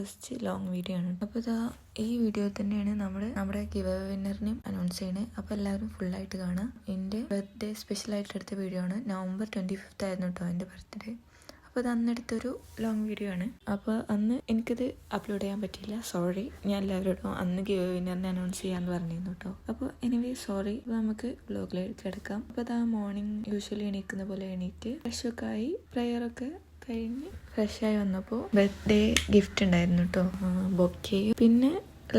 First long video ആണ്. അപ്പോൾ ഇതാ ഈ വീഡിയോ തന്നെയാണ് നമ്മുടെ ഗിവ് അവേ വിന്നറിനെയും അനൗൺസ് ചെയ്യണേ. അപ്പോൾ എല്ലാവരും ഫുള്ളായിട്ട് കാണാം. എൻ്റെ ബർത്ത്ഡേ സ്പെഷ്യലായിട്ട് എടുത്ത വീഡിയോ ആണ്. November 25th ആയിരുന്നു കേട്ടോ എൻ്റെ ബർത്ത്ഡേ. അപ്പോൾ അത് അന്നെടുത്തൊരു ലോങ് വീഡിയോ ആണ്. അപ്പോൾ അന്ന് എനിക്കത് അപ്ലോഡ് ചെയ്യാൻ പറ്റിയില്ല, സോറി. ഞാൻ എല്ലാവരോടും അന്ന് ഗിവ് അവേ വിന്നറിനെ അനൗൺസ് ചെയ്യാമെന്ന് പറഞ്ഞിരുന്നു കേട്ടോ. അപ്പോൾ എനിവേ സോറി. അപ്പോൾ നമുക്ക് വ്ലോഗിലേക്ക് കിടക്കാം. അപ്പോൾ അതാ മോർണിംഗ് യൂഷ്വലി എണീക്കുന്ന പോലെ എണീറ്റ് ഫ്രഷൊക്കെ ആയി പ്രയറൊക്കെ കഴിഞ്ഞ് ഫ്രഷായി വന്നപ്പോൾ ബർത്ത്ഡേ ഗിഫ്റ്റ് ഉണ്ടായിരുന്നു കേട്ടോ. ബൊക്കെയും പിന്നെ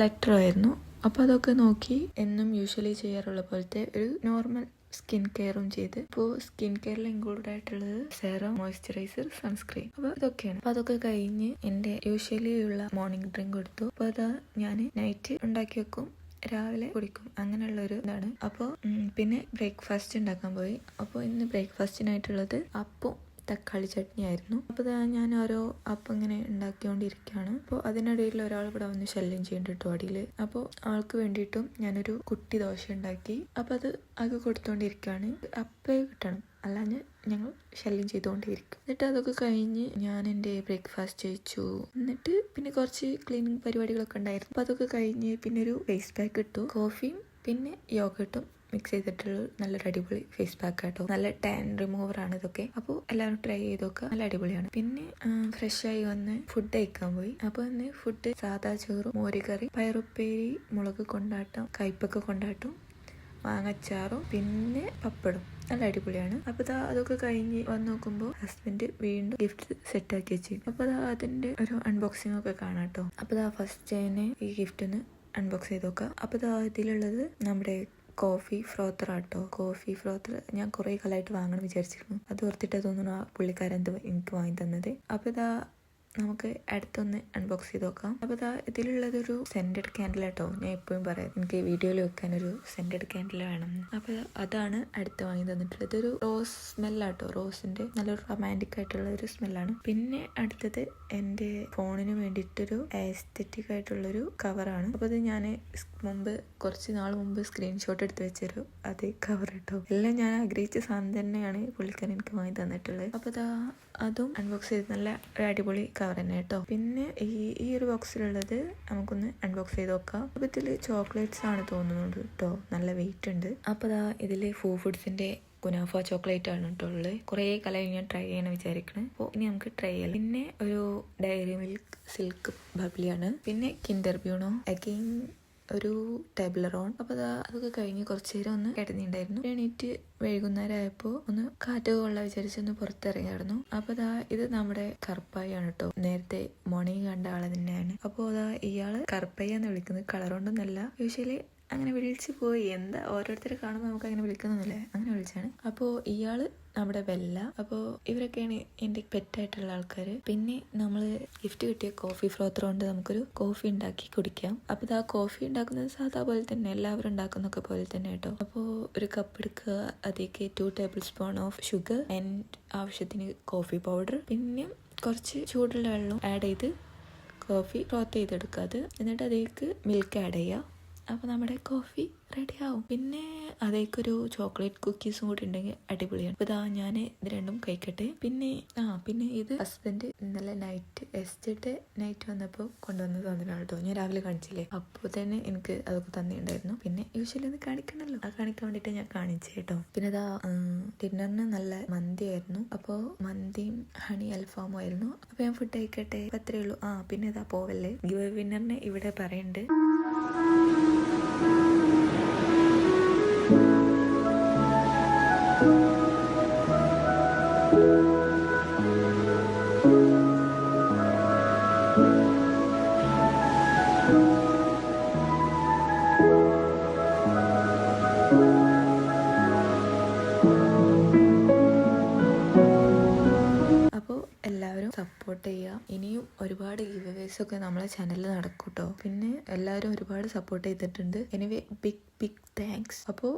ലെറ്ററും ആയിരുന്നു. അപ്പോൾ അതൊക്കെ നോക്കി എന്നും യൂഷ്വലി ചെയ്യാറുള്ള പോലത്തെ ഒരു നോർമൽ സ്കിൻ കെയറും ചെയ്ത്. ഇപ്പോൾ സ്കിൻ കെയറിൽ ഇൻക്ലൂഡ് ആയിട്ടുള്ളത് സെറം, മോയ്സ്ചറൈസർ, സൺസ്ക്രീൻ. അപ്പോൾ ഇതൊക്കെയാണ്. അപ്പോൾ അതൊക്കെ കഴിഞ്ഞ് എൻ്റെ യൂഷ്വലി ഉള്ള മോർണിംഗ് ഡ്രിങ്ക് എടുത്തു. അപ്പോൾ അതാ ഞാൻ നൈറ്റ് ഉണ്ടാക്കി വെക്കും, രാവിലെ കുടിക്കും, അങ്ങനെയുള്ളൊരു ഇതാണ്. അപ്പോൾ പിന്നെ ബ്രേക്ക്ഫാസ്റ്റ് ഉണ്ടാക്കാൻ പോയി. അപ്പോൾ ഇന്ന് ബ്രേക്ക്ഫാസ്റ്റിനായിട്ടുള്ളത് അപ്പവും തക്കാളി ചട്നി ആയിരുന്നു. അപ്പോൾ ഞാൻ ഓരോ അപ്പം ഇങ്ങനെ ഉണ്ടാക്കിക്കൊണ്ടിരിക്കുകയാണ്. അപ്പോൾ അതിനിടയിൽ ഒരാൾ ഇവിടെ വന്ന് ശല്യം ചെയ്യണ്ടിട്ടു അടിയിൽ. അപ്പോൾ ആൾക്ക് വേണ്ടിയിട്ടും ഞാനൊരു കുട്ടി ദോശ ഉണ്ടാക്കി. അപ്പോൾ അത് കൊടുത്തോണ്ടിരിക്കുകയാണ്. അപ്പേ കിട്ടണം, അല്ലാഞ്ഞ് ഞങ്ങൾ ശല്യം ചെയ്തുകൊണ്ടേയിരിക്കും. എന്നിട്ട് അതൊക്കെ കഴിഞ്ഞ് ഞാൻ എൻ്റെ ബ്രേക്ക്ഫാസ്റ്റ് കഴിച്ചു. എന്നിട്ട് പിന്നെ കുറച്ച് ക്ലീനിങ് പരിപാടികളൊക്കെ ഉണ്ടായിരുന്നു. അപ്പോൾ അതൊക്കെ കഴിഞ്ഞ് പിന്നെ ഒരു ഫേസ് പാക്ക് ഇട്ടു. കോഫിയും പിന്നെ യോഗട്ടും മിക്സ് ചെയ്തിട്ടുള്ള നല്ലൊരു അടിപൊളി ഫേസ് പാക്ക് ആട്ടോ. നല്ല ടാൻ റിമൂവർ ആണ് ഇതൊക്കെ. അപ്പോൾ എല്ലാവരും ട്രൈ ചെയ്ത് നോക്കുക, നല്ല അടിപൊളിയാണ്. പിന്നെ ഫ്രഷായി വന്ന് ഫുഡ് കഴിക്കാൻ പോയി. അപ്പോൾ ഇന്ന് ഫുഡ് സാദാ ചോറും മോരുകറി, പയറുപ്പേരി, മുളക് കൊണ്ടാട്ടം, കയ്പക്ക കൊണ്ടാട്ടം, മാങ്ങച്ചാറും പിന്നെ പപ്പടും. നല്ല അടിപൊളിയാണ്. അപ്പോൾ അതൊക്കെ കഴിഞ്ഞ് വന്ന് നോക്കുമ്പോൾ ഹസ്ബൻഡ് വീണ്ടും ഗിഫ്റ്റ് സെറ്റാക്കി വെച്ചു. അപ്പോൾ അതിൻ്റെ ഒരു അൺബോക്സിംഗ് ഒക്കെ കാണാം കേട്ടോ. അപ്പോൾ ഫസ്റ്റ് തന്നെ ഈ ഗിഫ്റ്റ് ഒന്ന് അൺബോക്സ് ചെയ്ത് നോക്കാം. അപ്പോൾ ഇതിലുള്ളത് നമ്മുടെ കോഫി ഫ്രോത്തർ ആട്ടോ. കോഫി ഫ്രോത്തർ ഞാൻ കുറേ കാലമായിട്ട് വാങ്ങണം വിചാരിച്ചിരുന്നു. അത് ഓർത്തിട്ട് തോന്നുന്നു ആ പുള്ളിക്കാരൻ എനിക്ക് വാങ്ങി തന്നത്. അപ്പോൾ നമുക്ക് അടുത്തൊന്ന് അൺബോക്സ് ചെയ്ത് നോക്കാം. അപ്പോൾ ഇതിലുള്ളതൊരു സെൻറ്റഡ് ക്യാൻഡിൽ ആട്ടോ. ഞാൻ എപ്പോഴും പറയാം എനിക്ക് വീഡിയോയിൽ വെക്കാനൊരു സെൻറ്റഡ് ക്യാൻഡിൽ വേണം. അപ്പോൾ അതാണ് അടുത്ത് വാങ്ങി തന്നിട്ടുള്ളത്. ഇതൊരു റോസ് സ്മെല്ലാട്ടോ. റോസിൻ്റെ നല്ലൊരു റൊമാൻറ്റിക് ആയിട്ടുള്ള ഒരു സ്മെല്ലാണ്. പിന്നെ അടുത്തത് എൻ്റെ ഫോണിന് വേണ്ടിയിട്ടൊരു ആസ്തെറ്റിക് ആയിട്ടുള്ളൊരു കവറാണ്. അപ്പോൾ അത് ഞാൻ കുറച്ച് നാൾ മുമ്പ് സ്ക്രീൻഷോട്ട് എടുത്ത് വെച്ചൊരു അതേ കവർ കേട്ടോ. എല്ലാം ഞാൻ ആഗ്രഹിച്ച സാധനം തന്നെയാണ് പുള്ളിക്കാരൻ എനിക്ക് വാങ്ങി തന്നിട്ടുള്ളത്. അപ്പോൾ അതും അൺബോക്സ് ചെയ്ത് നല്ല അടിപൊളി കവർ തന്നെ കേട്ടോ. പിന്നെ ഈ ഒരു ബോക്സിലുള്ളത് നമുക്കൊന്ന് അൺബോക്സ് ചെയ്ത് നോക്കാം. അപ്പോൾ ഇതിൽ ചോക്ലേറ്റ്സ് ആണ് തോന്നുന്നത് കേട്ടോ. നല്ല വെയിറ്റ് ഉണ്ട്. അപ്പോൾ ഇതിൽ ഫുഡ്സിന്റെ കുനാഫ ചോക്ലേറ്റ് ആണ് കേട്ടോ ഉള്ളത്. കുറേ കാലം ഞാൻ ട്രൈ ചെയ്യണം വിചാരിക്കണം. അപ്പോൾ ഇനി നമുക്ക് ട്രൈ ചെയ്യാം. പിന്നെ ഒരു ഡയറി മിൽക്ക് സിൽക്ക് ബബ്ലിയാണ്. പിന്നെ കിൻഡർ ബ്യൂണോ, അഗെയിൻ ഒരു ടേബിളറോൺ. അപ്പോൾ അതൊക്കെ കഴിഞ്ഞ് കുറച്ച് നേരം ഒന്ന് കിടന്നിട്ടുണ്ടായിരുന്നു. എണീറ്റ് വൈകുന്നേരം ആയപ്പോൾ ഒന്ന് കാറ്റ് കൊള്ളാൻ വിചാരിച്ചൊന്ന് പുറത്തിറങ്ങിയായിരുന്നു. അപ്പോൾ ഇത് നമ്മുടെ കറുപ്പായി ആണ് കേട്ടോ. നേരത്തെ മോർണിംഗ് കണ്ട ആളെ തന്നെയാണ്. അപ്പോൾ ഇയാള് കറുപ്പായി എന്ന് വിളിക്കുന്നത്, കളർ കൊണ്ടൊന്നല്ല. യൂഷ്വലി അങ്ങനെ വിളിച്ച് പോയി. എന്താ ഓരോരുത്തരെ കാണുമ്പോൾ നമുക്ക് അങ്ങനെ വിളിക്കുന്നൊന്നുമില്ലേ, അങ്ങനെ വിളിച്ചാണ്. അപ്പോൾ ഇയാള് നമ്മുടെ ബെല്ല. അപ്പോൾ ഇവരൊക്കെയാണ് എൻ്റെ പെറ്റായിട്ടുള്ള ആൾക്കാർ. പിന്നെ നമ്മൾ ഗിഫ്റ്റ് കിട്ടിയ കോഫി ഫ്രോത്തർ കൊണ്ട് നമുക്കൊരു കോഫി ഉണ്ടാക്കി കുടിക്കാം. അപ്പോൾ കോഫി ഉണ്ടാക്കുന്നത് സാധാ പോലെ തന്നെ എല്ലാവരും ഉണ്ടാക്കുന്നൊക്കെ പോലെ തന്നെ കേട്ടോ. അപ്പോൾ ഒരു കപ്പ് എടുക്കുക, അതിലേക്ക് 2 table spoon of sugar and ആവശ്യത്തിന് കോഫി പൗഡർ, പിന്നെ കുറച്ച് ചൂടുള്ള വെള്ളം ആഡ് ചെയ്ത് കോഫി ഫ്രോത്ത് ചെയ്തെടുക്കുക. എന്നിട്ട് അതിലേക്ക് മിൽക്ക് ആഡ് ചെയ്യുക. അപ്പോൾ നമ്മുടെ കോഫി റെഡി ആവും. പിന്നെ അതേക്കൊരു ചോക്ലേറ്റ് കുക്കീസും കൂടി ഉണ്ടെങ്കിൽ അടിപൊളിയാണ്. അപ്പോൾ ഞാൻ ഇത് രണ്ടും കഴിക്കട്ടെ. പിന്നെ ഇത് ഹസ്ബൻഡ് ഇന്നലെ നൈറ്റ് വന്നപ്പോൾ കൊണ്ടുവന്ന് തന്നിട്ടാണ് കേട്ടോ. ഞാൻ രാവിലെ കാണിച്ചില്ലേ, അപ്പോൾ തന്നെ എനിക്ക് അതൊക്കെ തന്നിട്ടുണ്ടായിരുന്നു. പിന്നെ യൂഷ്വലി ഒന്ന് കാണിക്കണമല്ലോ, അത് കാണിക്കാൻ വേണ്ടിയിട്ട് ഞാൻ കാണിച്ചു കേട്ടോ. പിന്നെ ഡിന്നറിന് നല്ല മന്തി ആയിരുന്നു. അപ്പോൾ മന്തിയും ഹണി അൽഫാമും ആയിരുന്നു. അപ്പോൾ ഞാൻ ഫുഡ് കഴിക്കട്ടെ. അപ്പോൾ അത്രയേ ഉള്ളൂ. പിന്നെ പോവല്ലേ, ഗിവ് അവേ വിന്നറിനെ ഇവിടെ പറയുന്നുണ്ട്. അപ്പോൾ എല്ലാവരും സപ്പോർട്ട് ചെയ്യുക. ഇനിയും ഒരുപാട് ഗിവ് അവേസ് ഒക്കെ നമ്മളെ ചാനലിൽ നടക്കും കേട്ടോ. പിന്നെ എല്ലാവരും ഒരുപാട് സപ്പോർട്ട് ചെയ്തിട്ടുണ്ട്. Anyway big thanks. അപ്പോൾ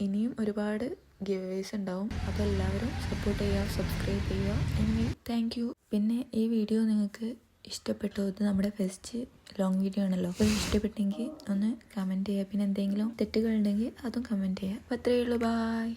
ഇനിയും ഒരുപാട് ഗിവ് അവേസ് ഉണ്ടാവും. അപ്പോൾ എല്ലാവരും സപ്പോർട്ട് ചെയ്യുക, സബ്സ്ക്രൈബ് ചെയ്യുക. Anyway thank you. പിന്നെ ഈ വീഡിയോ നിങ്ങൾക്ക് ഇഷ്ടപ്പെട്ടോ? ഇത് നമ്മുടെ ഫസ്റ്റ് ലോങ് വീഡിയോ ആണല്ലോ. അപ്പോൾ ഇഷ്ടപ്പെട്ടെങ്കിൽ ഒന്ന് കമൻറ്റ് ചെയ്യുക. പിന്നെ എന്തെങ്കിലും തെറ്റുകൾ ഉണ്ടെങ്കിൽ അതും കമൻറ്റ് ചെയ്യുക. അപ്പോൾ അത്രയേ ഉള്ളൂ. ബൈ.